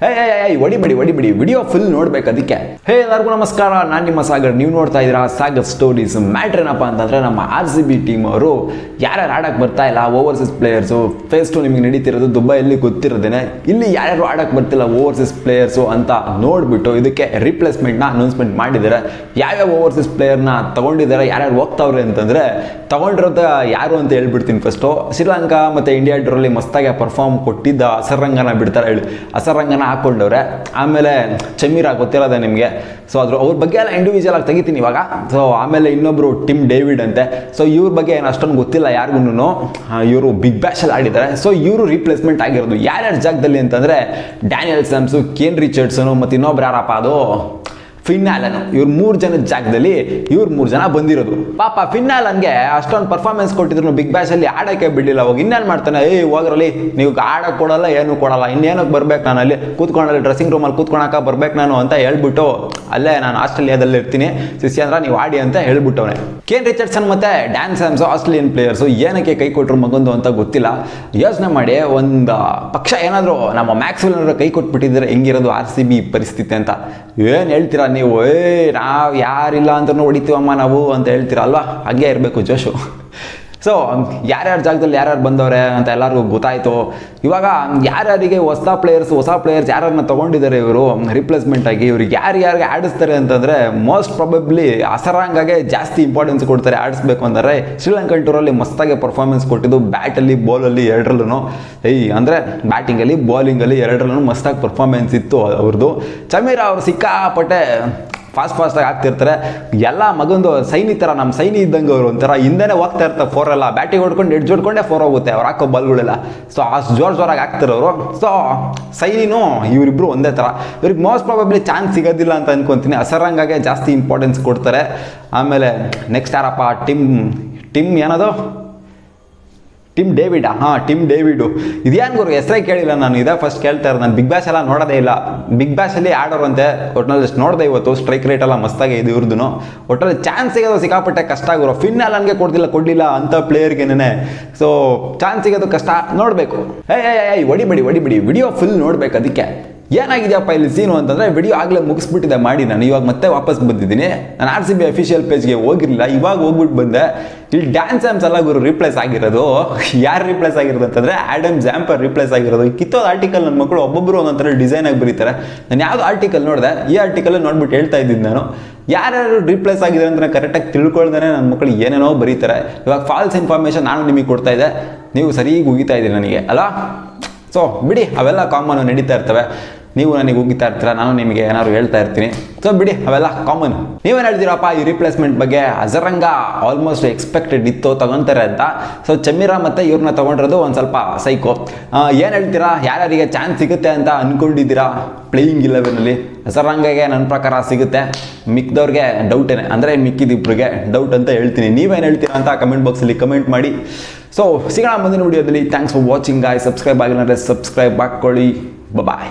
ಹೊಡಿಬಿಡಿ video full ನೋಡ್ಬೇಕು ಅದಕ್ಕೆ. ಎಲ್ಲರಿಗೂ ನಮಸ್ಕಾರ, ನಾನು ನಿಮ್ಮ ಸಾಗರ್. ನೀವು ನೋಡ್ತಾ ಇದ್ದೀರಾ ಸಾಗರ್ ಸ್ಟೋರೀಸ್. ಮ್ಯಾಟ್ರ್ ಏನಪ್ಪ ಅಂತಂದರೆ, ನಮ್ಮ RCB ಟೀಮ್ ಅವರು ಯಾರ್ಯಾರು ಆಡಕ್ಕೆ ಬರ್ತಾ ಇಲ್ಲ, ಓವರ್ಸೀಸ್ ಪ್ಲೇಯರ್ಸು. ಫೇಸ್ 2 ನಿಮಗೆ ನಡೀತಿರೋದು ದುಬೈಯಲ್ಲಿ ಗೊತ್ತಿರೋದೇನೆ. ಇಲ್ಲಿ ಯಾರ್ಯಾರು ಆಡಕ್ಕೆ ಬರ್ತಿಲ್ಲ ಓವರ್ಸೀಸ್ ಪ್ಲೇಯರ್ಸು ಅಂತ ನೋಡಿಬಿಟ್ಟು ಇದಕ್ಕೆ ರಿಪ್ಲೇಸ್ಮೆಂಟ್ನ ಅನೌನ್ಸ್ಮೆಂಟ್ ಮಾಡಿದ್ದಾರೆ. ಯಾವ್ಯಾವ ಓವರ್ಸೀಸ್ ಪ್ಲೇಯರ್ನ ತಗೊಂಡಿದ್ದಾರೆ, ಯಾರ್ಯಾರು ಹೋಗ್ತಾವ್ರೆ ಅಂತಂದರೆ, ತಗೊಂಡಿರೋದು ಯಾರು ಅಂತ ಹೇಳ್ಬಿಡ್ತೀನಿ. ಫಸ್ಟು ಶ್ರೀಲಂಕಾ ಮತ್ತು ಇಂಡಿಯಾ ಟೂರಲ್ಲಿ ಮಸ್ತಾಗಿ ಪರ್ಫಾರ್ಮ್ ಕೊಟ್ಟಿದ್ದ ಅಸರಂಗನ ಬಿಡ್ತಾರೆ ಹೇಳಿ, ಅಸರಂಗನ ಹಾಕ್ಕೊಂಡವ್ರೆ. ಆಮೇಲೆ ಚಮೀರಾ ಗೊತ್ತಿರೋದೆ ನಿಮಗೆ. ಸೊ ಅವ್ರ ಬಗ್ಗೆ ಎಲ್ಲ ಇಂಡಿವಿಜುವಲ್ ಆಗಿ ತೆಗಿತೀನಿ ಇವಾಗ. ಸೊ ಆಮೇಲೆ ಇನ್ನೊಬ್ರು ಟಿಮ್ ಡೇವಿಡ್ ಅಂತೆ. ಸೊ ಇವ್ರ ಬಗ್ಗೆ ಏನು ಅಷ್ಟೊಂದು ಗೊತ್ತಿಲ್ಲ ಯಾರಿಗೂ. ಇವರು ಬಿಗ್ ಬ್ಯಾಶಲ್ಲಿ ಆಡಿದ್ದಾರೆ. ಸೊ ಇವರು ರೀಪ್ಲೇಸ್ಮೆಂಟ್ ಆಗಿರೋದು ಯಾರ್ಯಾರ ಜಾಗದಲ್ಲಿ ಅಂತಂದರೆ, ಡ್ಯಾನಿಯಲ್ ಸ್ಯಾಮ್ಸು, ಕೇನ್ ರಿಚರ್ಡ್ಸನು ಮತ್ತು ಇನ್ನೊಬ್ರು ಯಾರಪ್ಪ ಅದು ಫಿನ್ನಾಲನು. ಇವ್ರು 3 ಜನದ ಜಾಗದಲ್ಲಿ ಇವ್ರು 3 ಜನ ಬಂದಿರೋದು. ಪಾಪ ಫಿನ್ನಾಲನ್ಗೆ ಅಷ್ಟೊಂದು ಪರ್ಫಾರ್ಮೆನ್ಸ್ ಕೊಟ್ಟಿದ್ರು, ಬಿಗ್ ಬ್ಯಾಶಲ್ಲಿ ಆಡೋಕ್ಕೆ ಬಿಡಲಿಲ್ಲ. ಅವಾಗ ಇನ್ನೇನು ಮಾಡ್ತಾನೆ, ಹೋಗ್ರಲ್ಲಿ ನೀವು ಆಡೋಕ್ಕೆ ಕೊಡಲ್ಲ, ಏನೂ ಕೊಡಲ್ಲ, ಇನ್ನೇನಕ್ಕೆ ಬರ್ಬೇಕು, ನಾನು ಅಲ್ಲಿ ಕೂತ್ಕೊಂಡಲ್ಲಿ ಡ್ರೆಸ್ಸಿಂಗ್ ರೂಮಲ್ಲಿ ಕೂತ್ಕೊಳಕ್ಕೆ ಬರ್ಬೇಕು ನಾನು ಅಂತ ಹೇಳ್ಬಿಟ್ಟು, ಅಲ್ಲೇ ನಾನು ಆಸ್ಟ್ರೇಲಿಯಾದಲ್ಲಿ ಇರ್ತೀನಿ ಶಿಷ್ಯಂದ್ರ ನೀವು ಆಡಿ ಅಂತ ಹೇಳ್ಬಿಟ್ಟವನೆ. ಕೇನ್ ರಿಚರ್ಡ್ಸನ್ ಮತ್ತು ಡ್ಯಾನ್ ಸ್ಯಾಮ್ಸು ಆಸ್ಟ್ರೇಲಿಯನ್ ಪ್ಲೇಯರ್ಸು ಏನಕ್ಕೆ ಕೈ ಕೊಟ್ಟರು ಮಗಂದು ಅಂತ ಗೊತ್ತಿಲ್ಲ. ಯೋಚನೆ ಮಾಡಿ, ಒಂದು ಪಕ್ಷ ಏನಾದರೂ ನಮ್ಮ ಮ್ಯಾಕ್ಸ್ವೆಲ್ ಕೈ ಕೊಟ್ಬಿಟ್ಟಿದ್ರೆ ಹೆಂಗಿರೋದು RCB ಪರಿಸ್ಥಿತಿ ಅಂತ ಏನು ಹೇಳ್ತೀರಾ ನೀವು? ನಾವು ಯಾರಿಲ್ಲ ಅಂತ ಹೊಡಿತೀವಮ್ಮ ನಾವು ಅಂತ ಹೇಳ್ತೀರಲ್ವ, ಹಾಗೆ ಇರಬೇಕು ಜೋಶು. ಸೊ ಯಾರ್ಯಾರ ಜಾಗದಲ್ಲಿ ಯಾರ್ಯಾರು ಬಂದವ್ರೆ ಅಂತ ಎಲ್ಲರಿಗೂ ಗೊತ್ತಾಯಿತು. ಇವಾಗ ಯಾರ್ಯಾರಿಗೆ ಹೊಸ ಪ್ಲೇಯರ್ಸ್ ಯಾರನ್ನ ತೊಗೊಂಡಿದ್ದಾರೆ ಇವರು ರಿಪ್ಲೇಸ್ಮೆಂಟ್ ಆಗಿ, ಇವ್ರಿಗೆ ಯಾರಿಗೆ ಆಡಿಸ್ತಾರೆ ಅಂತಂದರೆ, ಮೋಸ್ಟ್ ಪ್ರಾಬಬ್ಲಿ ಅಸರಾಂಗಾಗೆ ಜಾಸ್ತಿ ಇಂಪಾರ್ಟೆನ್ಸ್ ಕೊಡ್ತಾರೆ ಆಡಿಸ್ಬೇಕು ಅಂದರೆ. ಶ್ರೀಲಂಕನ್ ಟೂರಲ್ಲಿ ಮಸ್ತಾಗಿ ಪರ್ಫಾರ್ಮೆನ್ಸ್ ಕೊಟ್ಟಿದ್ದು, ಬ್ಯಾಟಲ್ಲಿ ಬಾಲಲ್ಲಿ ಎರಡರಲ್ಲೂ. ಅಂದರೆ ಬ್ಯಾಟಿಂಗಲ್ಲಿ ಬಾಲಿಂಗಲ್ಲಿ ಎರಡರಲ್ಲೂ ಮಸ್ತಾಗಿ ಪರ್ಫಾರ್ಮೆನ್ಸ್ ಇತ್ತು ಅವ್ರದ್ದು. ಚಮೀರಾ ಅವರು ಸಿಕ್ಕಾಪಟ್ಟೆ ಫಾಸ್ಟಾಗಿ ಆಗ್ತಿರ್ತಾರೆ. ಎಲ್ಲ ಮಗಂದು ಸೈನಿ ಥರ, ನಮ್ಮ ಸೈನಿ ಇದ್ದಂಗೆ ಅವರು ಒಂಥರ ಹಿಂದೆನೇ ಹೋಗ್ತಾ ಇರ್ತಾರೆ. 4 ಎಲ್ಲ ಬ್ಯಾಟಿಂಗ್ ಹೊಡ್ಕೊಂಡು ಎಡ್ಜ್ ಹೊಡ್ಕೊಂಡೆ 4 ಹೋಗುತ್ತೆ ಅವ್ರು ಹಾಕೋ ಬಾಲ್ಗಳೆಲ್ಲ. ಸೊ ಅಷ್ಟು ಜೋರಾಗಿ ಆಗ್ತಿರೋರು. ಸೊ ಸೈನಿನೂ ಇವರಿಬ್ಬರು ಒಂದೇ ಥರ. ಇವ್ರಿಗೆ ಮೋಸ್ಟ್ ಪ್ರಾಬಬ್ಲಿ ಚಾನ್ಸ್ ಸಿಗೋದಿಲ್ಲ ಅಂತ ಅನ್ಕೊತೀನಿ. ಅಸರಂಗಾಗೆ ಜಾಸ್ತಿ ಇಂಪಾರ್ಟೆನ್ಸ್ ಕೊಡ್ತಾರೆ. ಆಮೇಲೆ ನೆಕ್ಸ್ಟ್ ಯಾರಪ್ಪ, ಟಿಮ್ ಏನದು, ಟಿಮ್ ಡೇವಿಡು. ಇದೇನು ಗುರು ಹೆಸರೇ ಕೇಳಿಲ್ಲ ನಾನು, ಇದೇ ಫಸ್ಟ್ ಕೇಳ್ತಾ ಇರೋದು. ನಾನು ಬಿಗ್ ಬ್ಯಾಶ್ ಎಲ್ಲ ನೋಡೋದೇ ಇಲ್ಲ. ಬಿಗ್ ಬ್ಯಾಶಲ್ಲಿ ಆಡೋರಂತೆ ಒಟ್ಟಿನಲ್ಲಿ ಎಷ್ಟು ನೋಡಿದೆ ಇವತ್ತು. ಸ್ಟ್ರೈಕ್ ರೇಟ್ ಎಲ್ಲ ಮಸ್ತಾಗಿ ಇದು ಇವ್ರದ್ದು. ಒಟ್ಟಲ್ಲಿ ಚಾನ್ಸ್ ಸಿಗೋದು ಸಿಕ್ಕಾಪಟ್ಟೆ ಕಷ್ಟ ಗುರು. ಫಿನ್ನಾಲನ್ಗೆ ಕೊಡಲಿಲ್ಲ ಅಂಥ ಪ್ಲೇಯರ್ಗೇನೆ. ಸೊ ಚಾನ್ಸ್ ಸಿಗೋದು ಕಷ್ಟ, ನೋಡಬೇಕು. ಹೊಡಿಬಿಡಿ ವಿಡಿಯೋ ಫುಲ್ ನೋಡ್ಬೇಕು ಅದಕ್ಕೆ. ಏನಾಗಿದೆಯಪ್ಪ ಇಲ್ಲಿ ಸೀನು ಅಂತಂದರೆ, ವಿಡಿಯೋ ಆಗಲೇ ಮುಗಿಸ್ಬಿಟ್ಟಿದೆ ಮಾಡಿ. ನಾನು ಇವಾಗ ಮತ್ತೆ ವಾಪಸ್ ಬಂದಿದ್ದೀನಿ. ನಾನು RCB ಅಫಿಷಿಯಲ್ ಪೇಜ್ಗೆ ಹೋಗಿರಲಿಲ್ಲ, ಇವಾಗ ಹೋಗ್ಬಿಟ್ಟು ಬಂದೆ. ಇಲ್ಲಿ ಡ್ಯಾನ್ ಸ್ಯಾಮ್ಸ್ ಎಲ್ಲ ಗುರು ರಿಪ್ಲೇಸ್ ಆಗಿರೋದು. ಯಾರು ರಿಪ್ಲೇಸ್ ಆಗಿರೋದು ಅಂತಂದರೆ, ಆ್ಯಡಮ್ ಜಾಂಪರ್ ರಿಪ್ಲೇಸ್ ಆಗಿರೋದು. ಕಿತ್ತೋದು ಆರ್ಟಿಕಲ್ ನನ್ನ ಮಕ್ಕಳು ಒಬ್ಬೊಬ್ಬರು ಒಂದೊಂಥರ ಡಿಸೈನಾಗಿ ಬರೀತಾರೆ. ನಾನು ಯಾವುದು ಆರ್ಟಿಕಲ್ ನೋಡಿದೆ, ಈ ಆರ್ಟಿಕಲ್ ನೋಡ್ಬಿಟ್ಟು ಹೇಳ್ತಾ ಇದ್ದಿದ್ದು ನಾನು. ಯಾರ್ಯಾರು ರಿಪ್ಲೇಸ್ ಆಗಿದೆ ಅಂತ ಕರೆಕ್ಟಾಗಿ ತಿಳ್ಕೊಳ್ದೇ ನನ್ನ ಮಕ್ಕಳು ಏನೇನೋ ಬರೀತಾರೆ. ಇವಾಗ ಫಾಲ್ಸ್ ಇನ್ಫಾರ್ಮೇಷನ್ ನಾನು ನಿಮಗೆ ಕೊಡ್ತಾ ಇದ್ದೆ, ನೀವು ಸರಿಯಾಗಿ ಉಗಿತಾ ಇದ್ದೀರಿ ನನಗೆ ಅಲ್ಲ. ಸೊ ಬಿಡಿ, ಅವೆಲ್ಲ ಕಾಮನ್ ನಡೀತಾ ಇರ್ತವೆ. ನೀವು ನನಗೆ ಉಗಿತಾ ಇರ್ತೀರ, ನಾನು ನಿಮಗೆ ಏನಾದ್ರು ಹೇಳ್ತಾ ಇರ್ತೀನಿ. ಸೊ ಬಿಡಿ, ಅವೆಲ್ಲ ಕಾಮನ್. ನೀವೇನು ಹೇಳ್ತೀರಪ್ಪ ಈ ರಿಪ್ಲೇಸ್ಮೆಂಟ್ ಬಗ್ಗೆ? ಅಜರಂಗ ಆಲ್ಮೋಸ್ಟ್ ಎಕ್ಸ್ಪೆಕ್ಟೆಡ್ ಇತ್ತು ತಗೊತಾರೆ ಅಂತ. ಸೊ ಚಮೀರಾ ಮತ್ತು ಇವ್ರನ್ನ ತೊಗೊಂಡಿರೋದು ಒಂದು ಸ್ವಲ್ಪ ಸೈಕೋ. ಏನು ಹೇಳ್ತೀರಾ, ಯಾರ್ಯಾರಿಗೆ ಚಾನ್ಸ್ ಸಿಗುತ್ತೆ ಅಂತ ಅಂದ್ಕೊಂಡಿದ್ದೀರಾ ಪ್ಲೇಯಿಂಗ್ 11ನಲ್ಲಿ? ಅಜರಂಗಗೆ ನನ್ನ ಪ್ರಕಾರ ಸಿಗುತ್ತೆ, ಮಿಕ್ದವ್ರಿಗೆ ಡೌಟೇನೆ. ಅಂದರೆ ಮಿಕ್ಕಿದಿಬ್ಬರಿಗೆ ಡೌಟ್ ಅಂತ ಹೇಳ್ತೀನಿ. ನೀವೇನು ಹೇಳ್ತೀರಾ ಅಂತ ಕಮೆಂಟ್ ಬಾಕ್ಸಲ್ಲಿ ಕಮೆಂಟ್ ಮಾಡಿ. ಸೊ ಸಿಗೋಣ ಮುಂದಿನ ವಿಡಿಯೋದಲ್ಲಿ. Thanks for watching guys. Subscribe ಆಗಿಲ್ಲ ಅಂದರೆ ಸಬ್ಸ್ಕ್ರೈಬ್ ಹಾಕ್ಕೊಳ್ಳಿ. ಬಾಯ್.